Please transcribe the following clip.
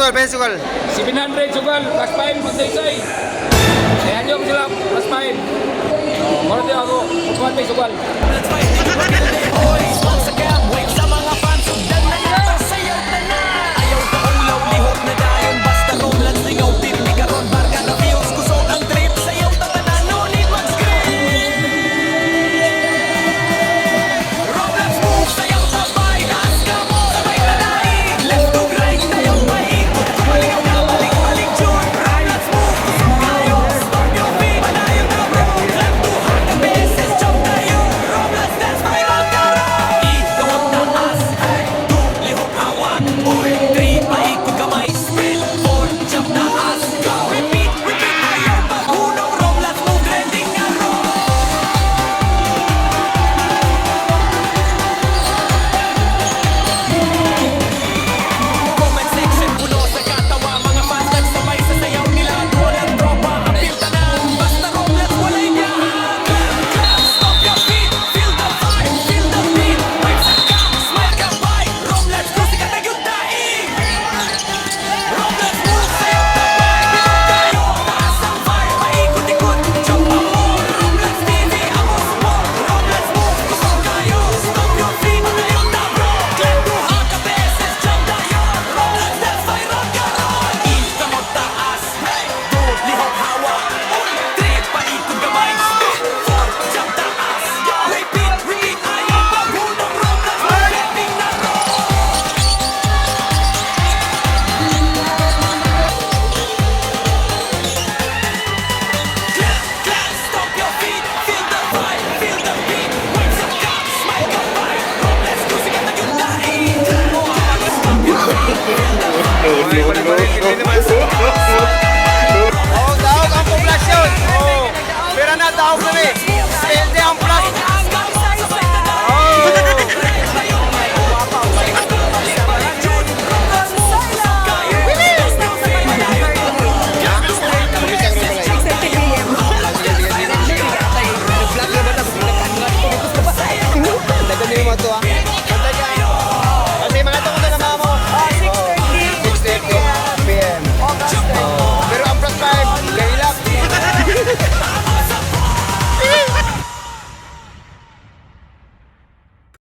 sugal, pengen sugal. 700 sugal, plus 5 magsaysay. Kaya nyo ko sila, plus 5. Mara din ako, kukuhan may sugal. Sa mga fans, sundan na yata sayaw na na. Ayaw ka ulaw, lihok na dayon. Basta Romlance, lingaw, pirmi karon. Barka na views, kusog ang trip. Sayaw ta tanan, no need mag-scream. Romlance move, sayaw sabay. Taas ka mo, sabay na daig. Left to right, tayo paikot. Baligaw na, balik-balik yun. Romlance move, kusog tayo. Stop your feet, panayon na bro. Clap to hard na beses, jump tayo. Romlance, dance, viral ka ron. Ikot taas, ay, two, lihok hawak. Uy, three, paikot kamay. Spin, four, jump taas. Go, repeat, repeat. Ayaw mahunong. Romlance move, trending nga ron. Comment section, puno sa katawa. Mga fans nagsabay sa sayaw nila. Walang tropa, apil tanan. Basta Romlance, walay gahan. Clap, clap, stop your feet. Feel the vibe, feel the beat. Vibes sa camp, smile ka vibe. Romlance, cruise ka na yung daig. Romlance move, sayaw na vibe. Bilog tayo, taas ang vibe. Paikot-ikot, jump pa more. Romlance TV, ako support. Romlance move, gusto kayo. Stop your feet, ayaw na bro. Clap to hard ka beses, jump tayo. Romlance, that's viral ka ron. Isa mo taas, hey, two, lihok hawak. Uy, three, paikot kamay. Spin, four, jump taas. Repeat, repeat, ayaw mahunong. Romlance, trending na ron. Clap, clap, stop your feet. Feel the vibe, feel the beat. Vibes sa camp, smile ka vibe. Romlance, cruise ka na yung daig. Stop your feet, feel the vibe. Oh, daog ang poblasyon. Oh, pera na daog kami.